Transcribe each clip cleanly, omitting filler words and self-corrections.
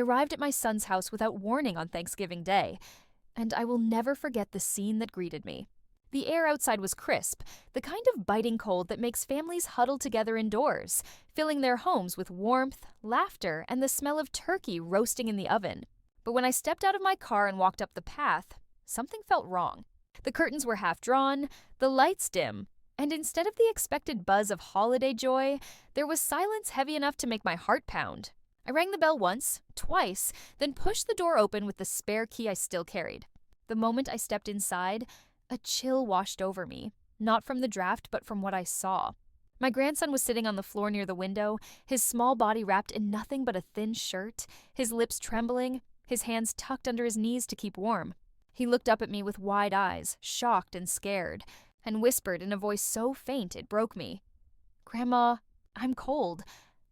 arrived at my son's house without warning on Thanksgiving Day, and I will never forget the scene that greeted me. The air outside was crisp, the kind of biting cold that makes families huddle together indoors, filling their homes with warmth, laughter, and the smell of turkey roasting in the oven. But when I stepped out of my car and walked up the path, something felt wrong. The curtains were half drawn, the lights dim, and instead of the expected buzz of holiday joy, there was silence heavy enough to make my heart pound. I rang the bell once, twice, then pushed the door open with the spare key I still carried. The moment I stepped inside, a chill washed over me, not from the draft but from what I saw. My grandson was sitting on the floor near the window, his small body wrapped in nothing but a thin shirt, his lips trembling, his hands tucked under his knees to keep warm. He looked up at me with wide eyes, shocked and scared, and whispered in a voice so faint it broke me, "Grandma, I'm cold."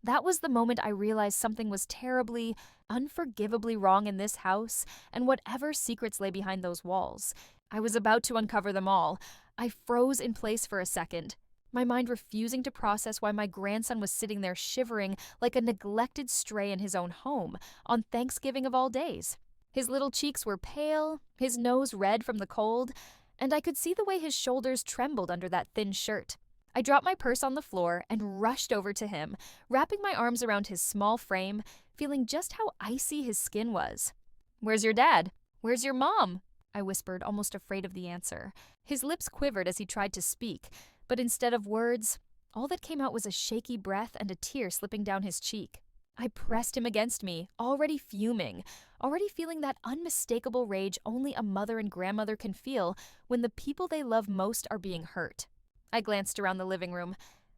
That was the moment I realized something was terribly, unforgivably wrong in this house and whatever secrets lay behind those walls. I was about to uncover them all. I froze in place for a second, my mind refusing to process why my grandson was sitting there shivering like a neglected stray in his own home on Thanksgiving of all days. His little cheeks were pale, his nose red from the cold, and I could see the way his shoulders trembled under that thin shirt. I dropped my purse on the floor and rushed over to him, wrapping my arms around his small frame, feeling just how icy his skin was. "Where's your dad? Where's your mom?" I whispered, almost afraid of the answer. His lips quivered as he tried to speak, but instead of words, all that came out was a shaky breath and a tear slipping down his cheek. I pressed him against me, already fuming, already feeling that unmistakable rage only a mother and grandmother can feel when the people they love most are being hurt. I glanced around the living room.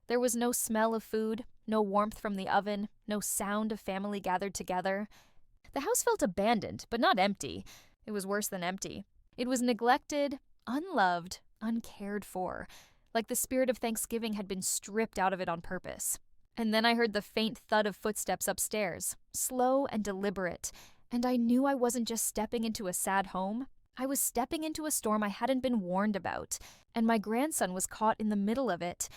There was no smell of food, no warmth from the oven, no sound of family gathered together. The house felt abandoned, but not empty. It was worse than empty. It was neglected, unloved, uncared for, like the spirit of Thanksgiving had been stripped out of it on purpose. And then I heard the faint thud of footsteps upstairs, slow and deliberate, and I knew I wasn't just stepping into a sad home. I was stepping into a storm I hadn't been warned about, and my grandson was caught in the middle of it.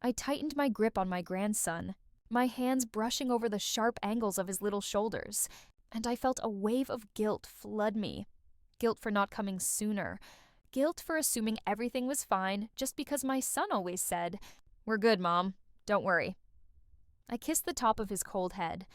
I tightened my grip on my grandson, my hands brushing over the sharp angles of his little shoulders, and I felt a wave of guilt flood me. Guilt for not coming sooner. Guilt for assuming everything was fine just because my son always said, "We're good, Mom. Don't worry." I kissed the top of his cold head,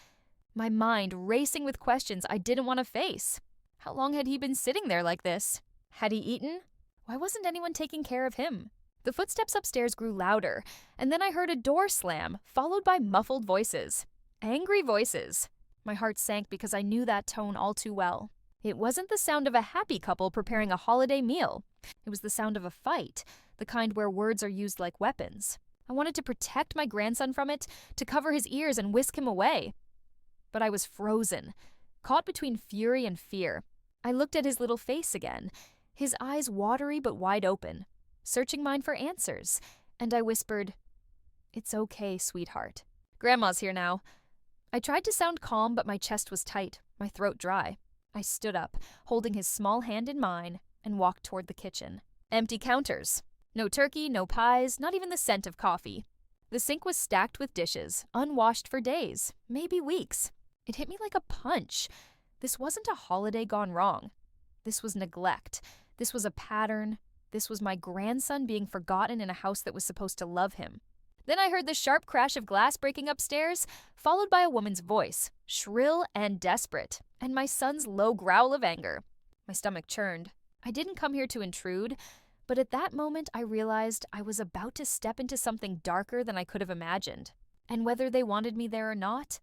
my mind racing with questions I didn't want to face. How long had he been sitting there like this? Had he eaten? Why wasn't anyone taking care of him? The footsteps upstairs grew louder, and then I heard a door slam, followed by muffled voices. Angry voices. My heart sank because I knew that tone all too well. It wasn't the sound of a happy couple preparing a holiday meal. It was the sound of a fight, the kind where words are used like weapons. I wanted to protect my grandson from it, to cover his ears and whisk him away. But I was frozen, caught between fury and fear. I looked at his little face again, his eyes watery but wide open, searching mine for answers, and I whispered, "It's okay, sweetheart. Grandma's here now." I tried to sound calm, but my chest was tight, my throat dry. I stood up, holding his small hand in mine, and walked toward the kitchen. Empty counters. No turkey, no pies, not even the scent of coffee. The sink was stacked with dishes, unwashed for days, maybe weeks. It hit me like a punch. This wasn't a holiday gone wrong. This was neglect. This was a pattern. This was my grandson being forgotten in a house that was supposed to love him. Then I heard the sharp crash of glass breaking upstairs, followed by a woman's voice, shrill and desperate, and my son's low growl of anger. My stomach churned. I didn't come here to intrude, but at that moment I realized I was about to step into something darker than I could have imagined. And whether they wanted me there or not,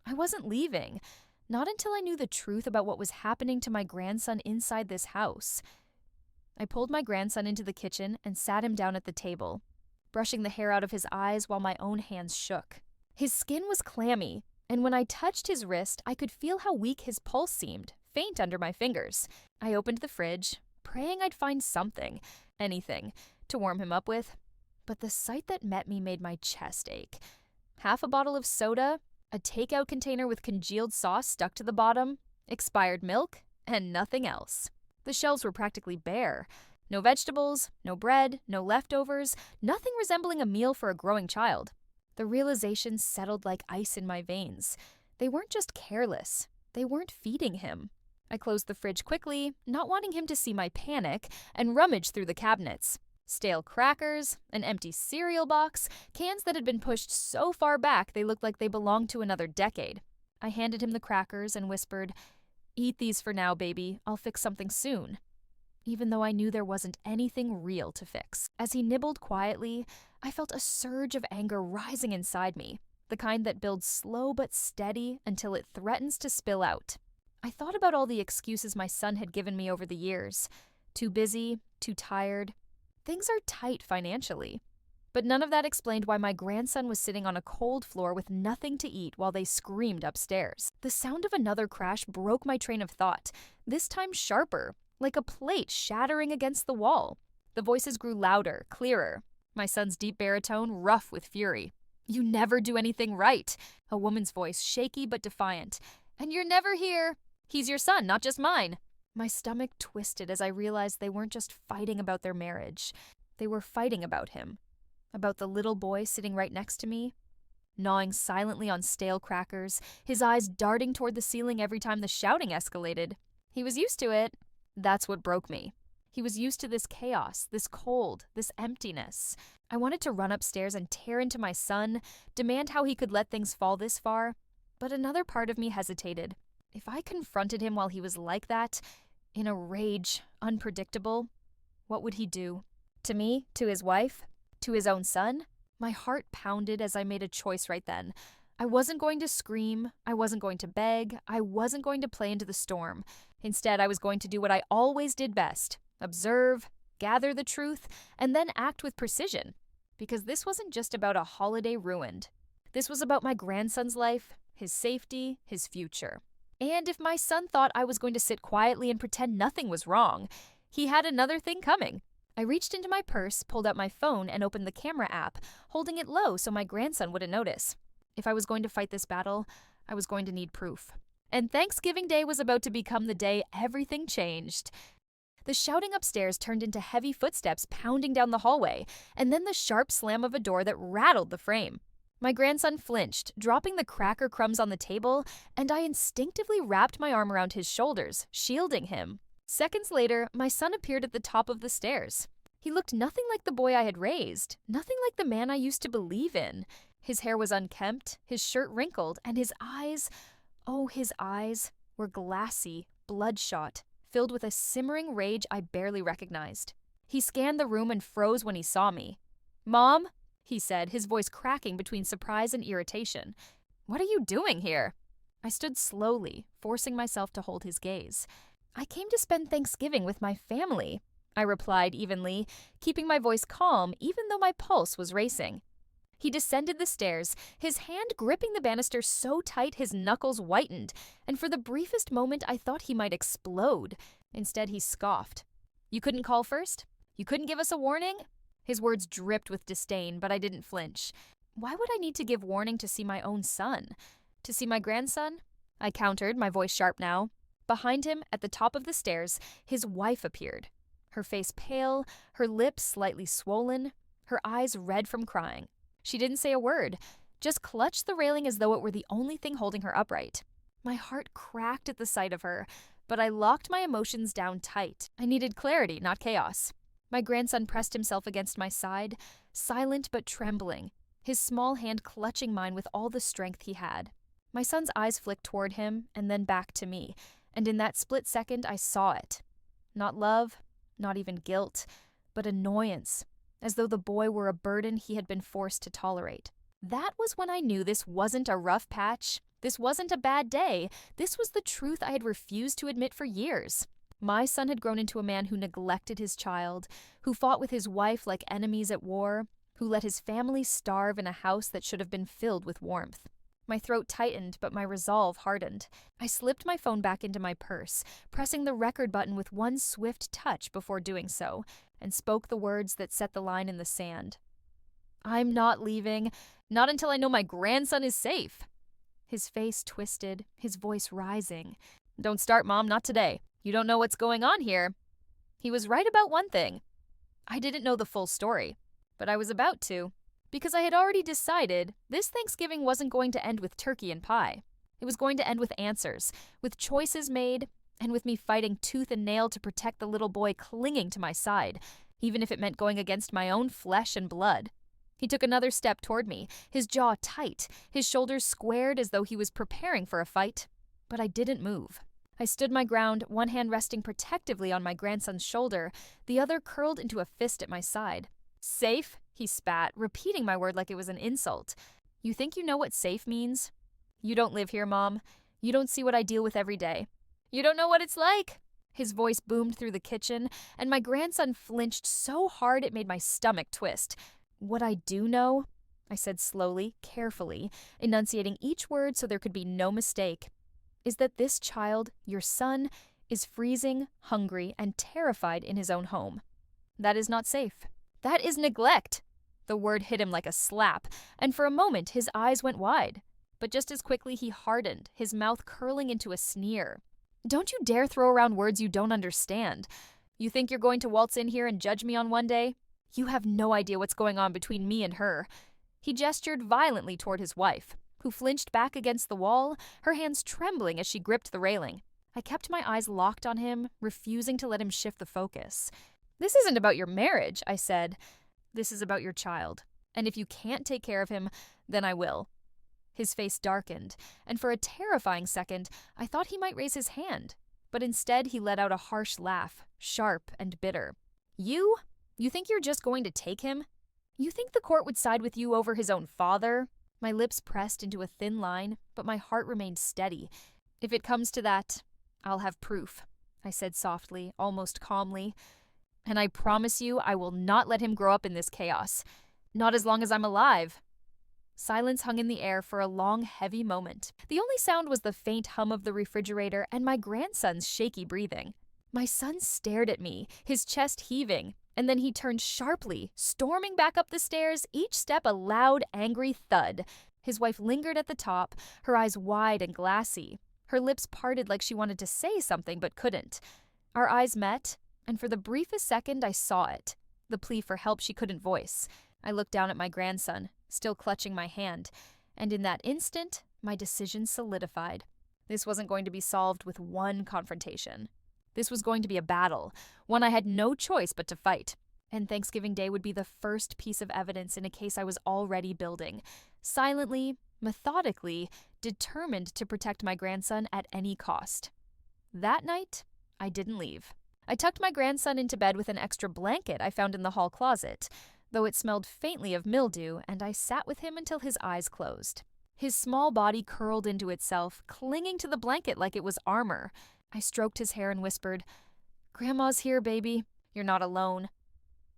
I wasn't leaving. Not until I knew the truth about what was happening to my grandson inside this house. I pulled my grandson into the kitchen and sat him down at the table, brushing the hair out of his eyes while my own hands shook. His skin was clammy, and when I touched his wrist, I could feel how weak his pulse seemed, faint under my fingers. I opened the fridge, praying I'd find something, anything, to warm him up with. But the sight that met me made my chest ache. Half a bottle of soda, a takeout container with congealed sauce stuck to the bottom, expired milk, and nothing else. The shelves were practically bare. No vegetables, no bread, no leftovers, nothing resembling a meal for a growing child. The realization settled like ice in my veins. They weren't just careless. They weren't feeding him. I closed the fridge quickly, not wanting him to see my panic, and rummaged through the cabinets. Stale crackers, an empty cereal box, cans that had been pushed so far back they looked like they belonged to another decade. I handed him the crackers and whispered, "Eat these for now, baby. I'll fix something soon." Even though I knew there wasn't anything real to fix. As he nibbled quietly, I felt a surge of anger rising inside me, the kind that builds slow but steady until it threatens to spill out. I thought about all the excuses my son had given me over the years. Too busy, too tired. Things are tight financially. But none of that explained why my grandson was sitting on a cold floor with nothing to eat while they screamed upstairs. The sound of another crash broke my train of thought, this time sharper, like a plate shattering against the wall. The voices grew louder, clearer. My son's deep baritone rough with fury. "You never do anything right." A woman's voice, shaky but defiant. "And you're never here. He's your son, not just mine." My stomach twisted as I realized they weren't just fighting about their marriage. They were fighting about him. About the little boy sitting right next to me, gnawing silently on stale crackers, his eyes darting toward the ceiling every time the shouting escalated. He was used to it. That's what broke me. He was used to this chaos, this cold, this emptiness. I wanted to run upstairs and tear into my son, demand how he could let things fall this far. But another part of me hesitated. If I confronted him while he was like that, in a rage, unpredictable, what would he do? To me? To his wife? To his own son? My heart pounded as I made a choice right then. I wasn't going to scream, I wasn't going to beg, I wasn't going to play into the storm. Instead, I was going to do what I always did best: observe, gather the truth, and then act with precision. Because this wasn't just about a holiday ruined. This was about my grandson's life, his safety, his future. And if my son thought I was going to sit quietly and pretend nothing was wrong, he had another thing coming. I reached into my purse, pulled out my phone, and opened the camera app, holding it low so my grandson wouldn't notice. If I was going to fight this battle, I was going to need proof. And Thanksgiving Day was about to become the day everything changed. The shouting upstairs turned into heavy footsteps pounding down the hallway, and then the sharp slam of a door that rattled the frame. My grandson flinched, dropping the cracker crumbs on the table, and I instinctively wrapped my arm around his shoulders, shielding him. Seconds later, my son appeared at the top of the stairs. He looked nothing like the boy I had raised, nothing like the man I used to believe in. His hair was unkempt, his shirt wrinkled, and his eyes, his eyes, were glassy, bloodshot, filled with a simmering rage I barely recognized. He scanned the room and froze when he saw me. "Mom?" he said, his voice cracking between surprise and irritation. "What are you doing here?" I stood slowly, forcing myself to hold his gaze. "I came to spend Thanksgiving with my family," I replied evenly, keeping my voice calm even though my pulse was racing. He descended the stairs, his hand gripping the banister so tight his knuckles whitened, and for the briefest moment I thought he might explode. Instead, he scoffed. "You couldn't call first? You couldn't give us a warning?" His words dripped with disdain, but I didn't flinch. Why would I need to give warning to see my own son? To see my grandson? I countered, my voice sharp now. Behind him, at the top of the stairs, his wife appeared. Her face pale, her lips slightly swollen, her eyes red from crying. She didn't say a word, just clutched the railing as though it were the only thing holding her upright. My heart cracked at the sight of her, but I locked my emotions down tight. I needed clarity, not chaos. My grandson pressed himself against my side, silent but trembling, his small hand clutching mine with all the strength he had. My son's eyes flicked toward him and then back to me, and in that split second I saw it. Not love, not even guilt, but annoyance, as though the boy were a burden he had been forced to tolerate. That was when I knew this wasn't a rough patch, this wasn't a bad day, this was the truth I had refused to admit for years. My son had grown into a man who neglected his child, who fought with his wife like enemies at war, who let his family starve in a house that should have been filled with warmth. My throat tightened, but my resolve hardened. I slipped my phone back into my purse, pressing the record button with one swift touch before doing so, and spoke the words that set the line in the sand. "I'm not leaving, not until I know my grandson is safe." His face twisted, his voice rising. "Don't start, Mom, not today. You don't know what's going on here." He was right about one thing. I didn't know the full story, but I was about to, because I had already decided this Thanksgiving wasn't going to end with turkey and pie. It was going to end with answers, with choices made, and with me fighting tooth and nail to protect the little boy clinging to my side, even if it meant going against my own flesh and blood. He took another step toward me, his jaw tight, his shoulders squared as though he was preparing for a fight. But I didn't move. I stood my ground, one hand resting protectively on my grandson's shoulder, the other curled into a fist at my side. "Safe?" he spat, repeating my word like it was an insult. "You think you know what safe means? You don't live here, Mom. You don't see what I deal with every day. You don't know what it's like." His voice boomed through the kitchen, and my grandson flinched so hard it made my stomach twist. "What I do know," I said slowly, carefully, enunciating each word so there could be no mistake, "is that this child, your son, is freezing, hungry, and terrified in his own home. That is not safe. That is neglect." The word hit him like a slap, and for a moment his eyes went wide. But just as quickly he hardened, his mouth curling into a sneer. "Don't you dare throw around words you don't understand. You think you're going to waltz in here and judge me on one day? You have no idea what's going on between me and her." He gestured violently toward his wife, who flinched back against the wall, her hands trembling as she gripped the railing. I kept my eyes locked on him, refusing to let him shift the focus. "This isn't about your marriage," I said. "This is about your child. And if you can't take care of him, then I will." His face darkened, and for a terrifying second, I thought he might raise his hand. But instead, he let out a harsh laugh, sharp and bitter. "You? You think you're just going to take him? You think the court would side with you over his own father?" My lips pressed into a thin line, but my heart remained steady. "If it comes to that, I'll have proof," I said softly, almost calmly. "And I promise you I will not let him grow up in this chaos. Not as long as I'm alive." Silence hung in the air for a long, heavy moment. The only sound was the faint hum of the refrigerator and my grandson's shaky breathing. My son stared at me, his chest heaving, and then he turned sharply, storming back up the stairs, each step a loud, angry thud. His wife lingered at the top, her eyes wide and glassy. Her lips parted like she wanted to say something but couldn't. Our eyes met, and for the briefest second I saw it, the plea for help she couldn't voice. I looked down at my grandson, still clutching my hand, and in that instant, my decision solidified. This wasn't going to be solved with one confrontation. This was going to be a battle, one I had no choice but to fight. And Thanksgiving Day would be the first piece of evidence in a case I was already building, silently, methodically, determined to protect my grandson at any cost. That night, I didn't leave. I tucked my grandson into bed with an extra blanket I found in the hall closet, though it smelled faintly of mildew, and I sat with him until his eyes closed. His small body curled into itself, clinging to the blanket like it was armor. I stroked his hair and whispered, "Grandma's here, baby. You're not alone."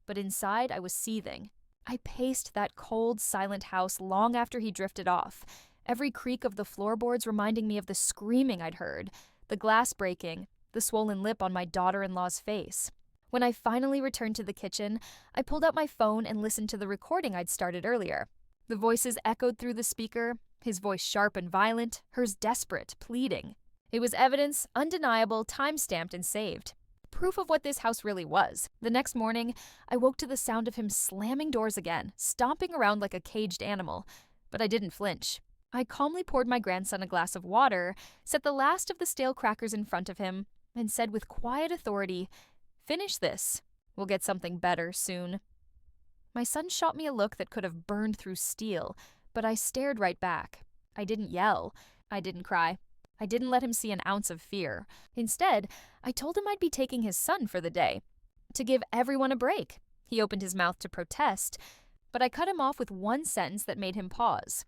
But inside, I was seething. I paced that cold, silent house long after he drifted off, every creak of the floorboards reminding me of the screaming I'd heard, the glass breaking, the swollen lip on my daughter-in-law's face. When I finally returned to the kitchen, I pulled out my phone and listened to the recording I'd started earlier. The voices echoed through the speaker, his voice sharp and violent, hers desperate, pleading. It was evidence, undeniable, time-stamped and saved. Proof of what this house really was. The next morning, I woke to the sound of him slamming doors again, stomping around like a caged animal. But I didn't flinch. I calmly poured my grandson a glass of water, set the last of the stale crackers in front of him, and said with quiet authority, "Finish this. We'll get something better soon." My son shot me a look that could have burned through steel, but I stared right back. I didn't yell. I didn't cry. I didn't let him see an ounce of fear. Instead, I told him I'd be taking his son for the day, to give everyone a break. He opened his mouth to protest, but I cut him off with one sentence that made him pause.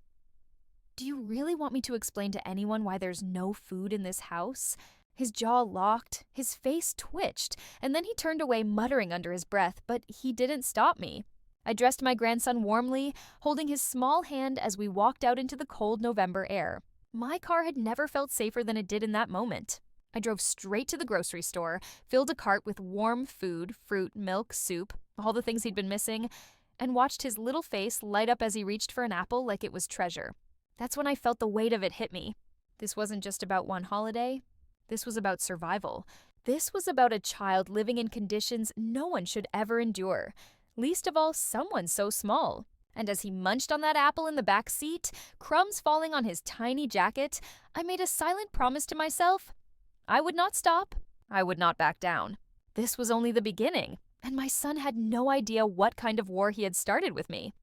"Do you really want me to explain to anyone why there's no food in this house?" His jaw locked, his face twitched, and then he turned away muttering under his breath, but he didn't stop me. I dressed my grandson warmly, holding his small hand as we walked out into the cold November air. My car had never felt safer than it did in that moment. I drove straight to the grocery store, filled a cart with warm food, fruit, milk, soup, all the things he'd been missing, and watched his little face light up as he reached for an apple like it was treasure. That's when I felt the weight of it hit me. This wasn't just about one holiday. This was about survival. This was about a child living in conditions no one should ever endure, least of all someone so small. And as he munched on that apple in the back seat, crumbs falling on his tiny jacket, I made a silent promise to myself. I would not stop. I would not back down. This was only the beginning, and my son had no idea what kind of war he had started with me.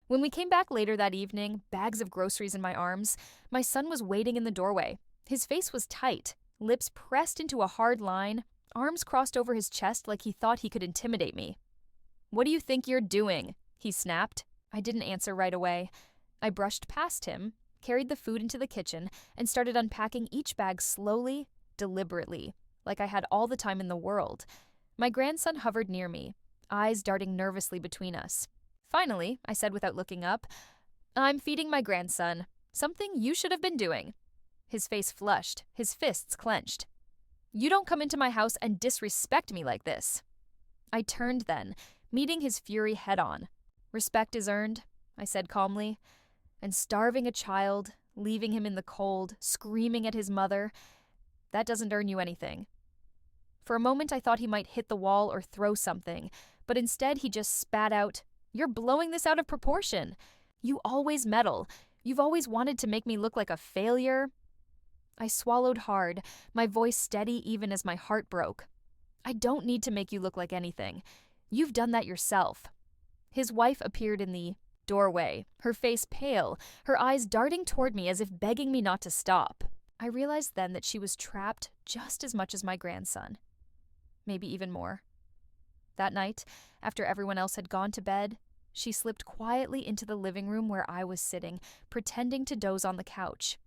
When we came back later that evening, bags of groceries in my arms, my son was waiting in the doorway. His face was tight, lips pressed into a hard line, arms crossed over his chest like he thought he could intimidate me. "What do you think you're doing?" he snapped. I didn't answer right away. I brushed past him, carried the food into the kitchen, and started unpacking each bag slowly, deliberately, like I had all the time in the world. My grandson hovered near me, eyes darting nervously between us. Finally, I said without looking up, "I'm feeding my grandson. Something you should have been doing." His face flushed, his fists clenched. "You don't come into my house and disrespect me like this." I turned then, meeting his fury head-on. "Respect is earned," I said calmly. "And starving a child, leaving him in the cold, screaming at his mother, that doesn't earn you anything." For a moment I thought he might hit the wall or throw something, but instead he just spat out, "You're blowing this out of proportion. You always meddle. You've always wanted to make me look like a failure." I swallowed hard, my voice steady even as my heart broke. "I don't need to make you look like anything. You've done that yourself." His wife appeared in the doorway, her face pale, her eyes darting toward me as if begging me not to stop. I realized then that she was trapped just as much as my grandson. Maybe even more. That night, after everyone else had gone to bed, she slipped quietly into the living room where I was sitting, pretending to doze on the couch.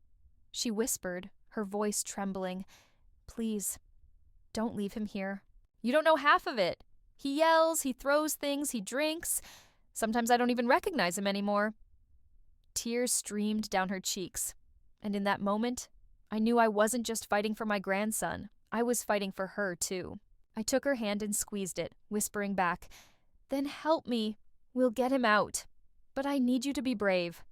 She whispered, her voice trembling, "Please, don't leave him here. You don't know half of it. He yells, he throws things, he drinks. Sometimes I don't even recognize him anymore." Tears streamed down her cheeks, and in that moment, I knew I wasn't just fighting for my grandson. I was fighting for her, too. I took her hand and squeezed it, whispering back, "Then help me. We'll get him out. But I need you to be brave."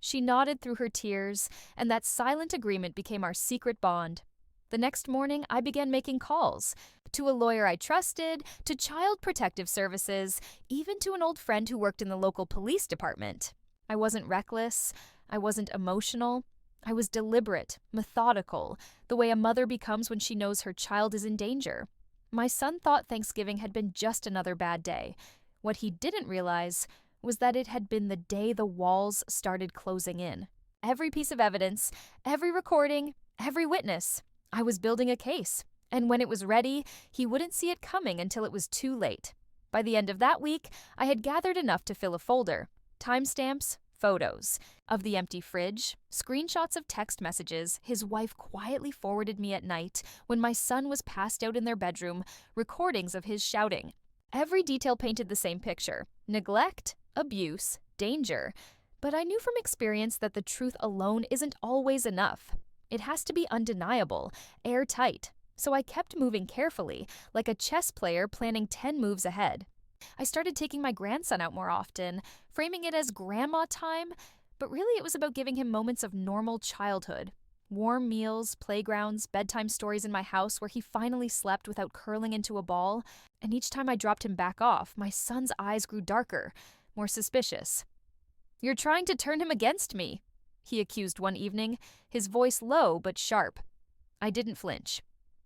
She nodded through her tears, and that silent agreement became our secret bond. The next morning, I began making calls. To a lawyer I trusted, to Child Protective Services, even to an old friend who worked in the local police department. I wasn't reckless. I wasn't emotional. I was deliberate, methodical, the way a mother becomes when she knows her child is in danger. My son thought Thanksgiving had been just another bad day. What he didn't realize was that it had been the day the walls started closing in. Every piece of evidence, every recording, every witness. I was building a case, and when it was ready, he wouldn't see it coming until it was too late. By the end of that week, I had gathered enough to fill a folder. Timestamps, photos of the empty fridge, screenshots of text messages his wife quietly forwarded me at night when my son was passed out in their bedroom, recordings of his shouting. Every detail painted the same picture: neglect, abuse, danger. But I knew from experience that the truth alone isn't always enough. It has to be undeniable, airtight. So I kept moving carefully, like a chess player planning 10 moves ahead. I started taking my grandson out more often, framing it as grandma time, but really it was about giving him moments of normal childhood. Warm meals, playgrounds, bedtime stories in my house where he finally slept without curling into a ball, and each time I dropped him back off, my son's eyes grew darker, more suspicious. "You're trying to turn him against me," he accused one evening, his voice low but sharp. I didn't flinch.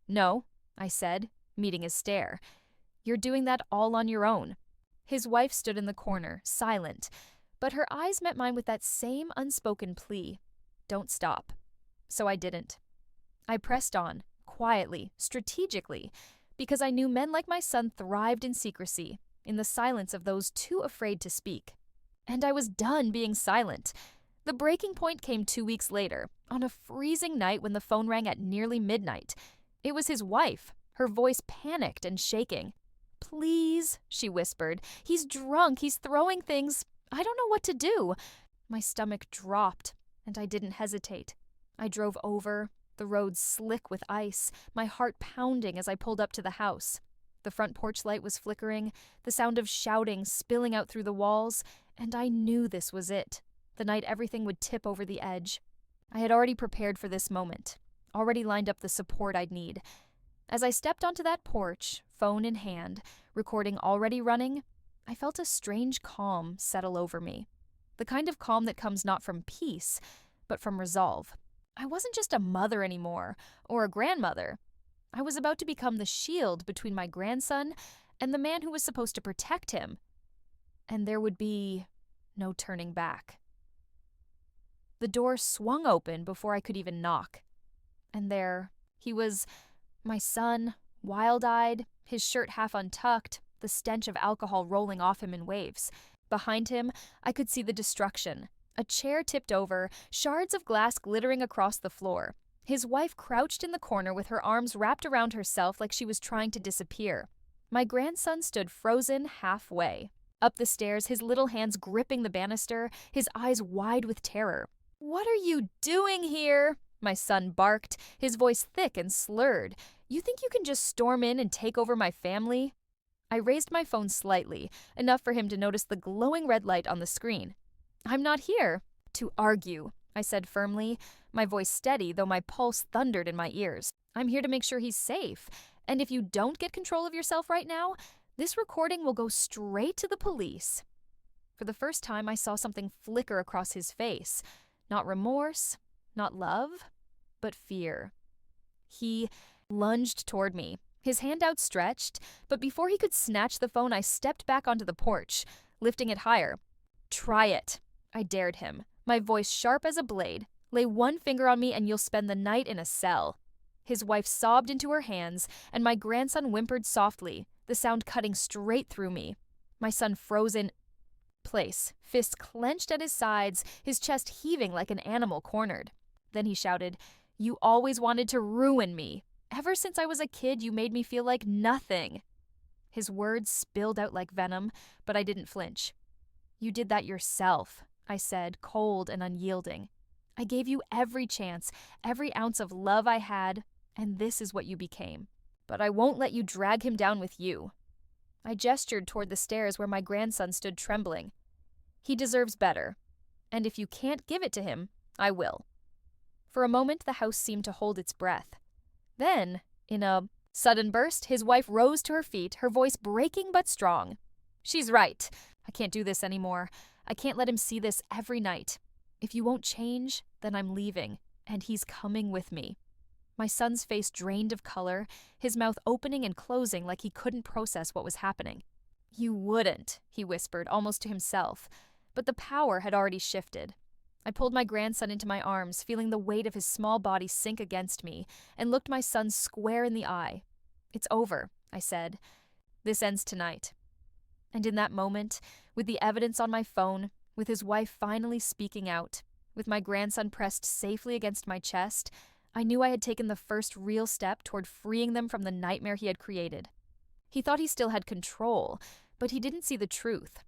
"No," I said, meeting his stare. "You're doing that all on your own." His wife stood in the corner, silent, but her eyes met mine with that same unspoken plea. Don't stop. So I didn't. I pressed on, quietly, strategically, because I knew men like my son thrived in secrecy, in the silence of those too afraid to speak. And I was done being silent. The breaking point came 2 weeks later, on a freezing night when the phone rang at nearly midnight. It was his wife, her voice panicked and shaking. "Please," she whispered. "He's drunk, he's throwing things. I don't know what to do." My stomach dropped, and I didn't hesitate. I drove over, the road slick with ice, my heart pounding as I pulled up to the house. The front porch light was flickering, the sound of shouting spilling out through the walls, and I knew this was it, the night everything would tip over the edge. I had already prepared for this moment, already lined up the support I'd need. As I stepped onto that porch, phone in hand, recording already running, I felt a strange calm settle over me. The kind of calm that comes not from peace, but from resolve. I wasn't just a mother anymore, or a grandmother. I was about to become the shield between my grandson and the man who was supposed to protect him. And there would be no turning back. The door swung open before I could even knock. And there he was, my son, wild-eyed, his shirt half untucked, the stench of alcohol rolling off him in waves. Behind him, I could see the destruction. A chair tipped over, shards of glass glittering across the floor. His wife crouched in the corner with her arms wrapped around herself like she was trying to disappear. My grandson stood frozen halfway. Up the stairs, his little hands gripping the banister, his eyes wide with terror. "What are you doing here?" my son barked, his voice thick and slurred. "You think you can just storm in and take over my family?" I raised my phone slightly, enough for him to notice the glowing red light on the screen. "I'm not here to argue," I said firmly, my voice steady though my pulse thundered in my ears. "I'm here to make sure he's safe, and if you don't get control of yourself right now, this recording will go straight to the police." For the first time, I saw something flicker across his face. Not remorse, not love, but fear. He lunged toward me, his hand outstretched, but before he could snatch the phone, I stepped back onto the porch, lifting it higher. "Try it," I dared him, my voice sharp as a blade. "Lay one finger on me and you'll spend the night in a cell." His wife sobbed into her hands, and my grandson whimpered softly, the sound cutting straight through me. My son froze in place, fists clenched at his sides, his chest heaving like an animal cornered. Then he shouted, "You always wanted to ruin me. Ever since I was a kid, you made me feel like nothing." His words spilled out like venom, but I didn't flinch. "You did that yourself," I said, cold and unyielding. "I gave you every chance, every ounce of love I had, and this is what you became. But I won't let you drag him down with you." I gestured toward the stairs where my grandson stood trembling. "He deserves better, and if you can't give it to him, I will." For a moment, the house seemed to hold its breath. Then, in a sudden burst, his wife rose to her feet, her voice breaking but strong. "She's right. I can't do this anymore. I can't let him see this every night. If you won't change, then I'm leaving, and he's coming with me." My son's face drained of color, his mouth opening and closing like he couldn't process what was happening. "You wouldn't," he whispered, almost to himself, but the power had already shifted. I pulled my grandson into my arms, feeling the weight of his small body sink against me, and looked my son square in the eye. "It's over," I said. "This ends tonight." And in that moment, with the evidence on my phone, with his wife finally speaking out, with my grandson pressed safely against my chest, I knew I had taken the first real step toward freeing them from the nightmare he had created. He thought he still had control, but he didn't see the truth.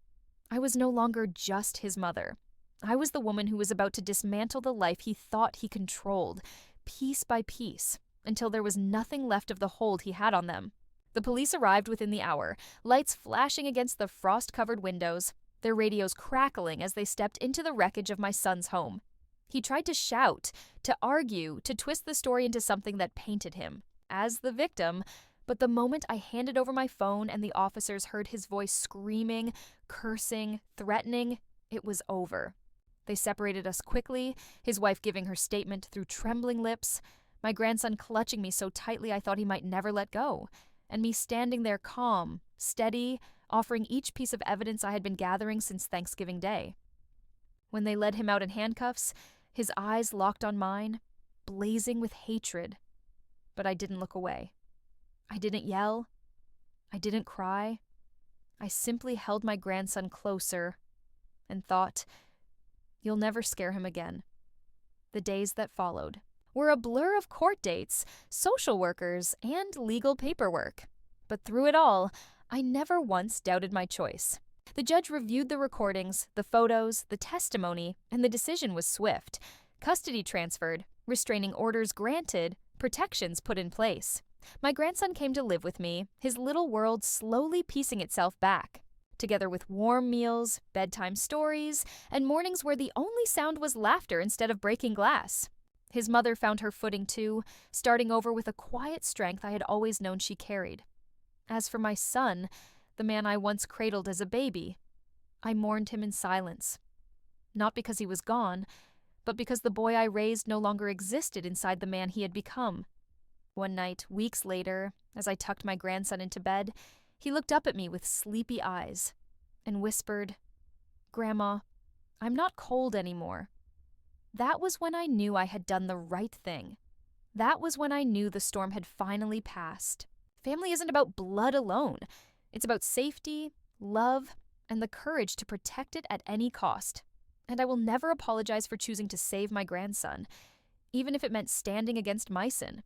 I was no longer just his mother. I was the woman who was about to dismantle the life he thought he controlled, piece by piece, until there was nothing left of the hold he had on them. The police arrived within the hour, lights flashing against the frost-covered windows, their radios crackling as they stepped into the wreckage of my son's home. He tried to shout, to argue, to twist the story into something that painted him as the victim, but the moment I handed over my phone and the officers heard his voice screaming, cursing, threatening, it was over. They separated us quickly, his wife giving her statement through trembling lips, my grandson clutching me so tightly I thought he might never let go, and me standing there calm, steady, offering each piece of evidence I had been gathering since Thanksgiving Day. When they led him out in handcuffs, his eyes locked on mine, blazing with hatred. But I didn't look away. I didn't yell. I didn't cry. I simply held my grandson closer and thought, "You'll never scare him again." The days that followed were a blur of court dates, social workers, and legal paperwork. But through it all, I never once doubted my choice. The judge reviewed the recordings, the photos, the testimony, and the decision was swift. Custody transferred, restraining orders granted, protections put in place. My grandson came to live with me, his little world slowly piecing itself back, together with warm meals, bedtime stories, and mornings where the only sound was laughter instead of breaking glass. His mother found her footing too, starting over with a quiet strength I had always known she carried. As for my son, the man I once cradled as a baby. I mourned him in silence. Not because he was gone, but because the boy I raised no longer existed inside the man he had become. One night, weeks later, as I tucked my grandson into bed, he looked up at me with sleepy eyes and whispered, "Grandma, I'm not cold anymore." That was when I knew I had done the right thing. That was when I knew the storm had finally passed. Family isn't about blood alone. It's about safety, love, and the courage to protect it at any cost. And I will never apologize for choosing to save my grandson, even if it meant standing against Myson.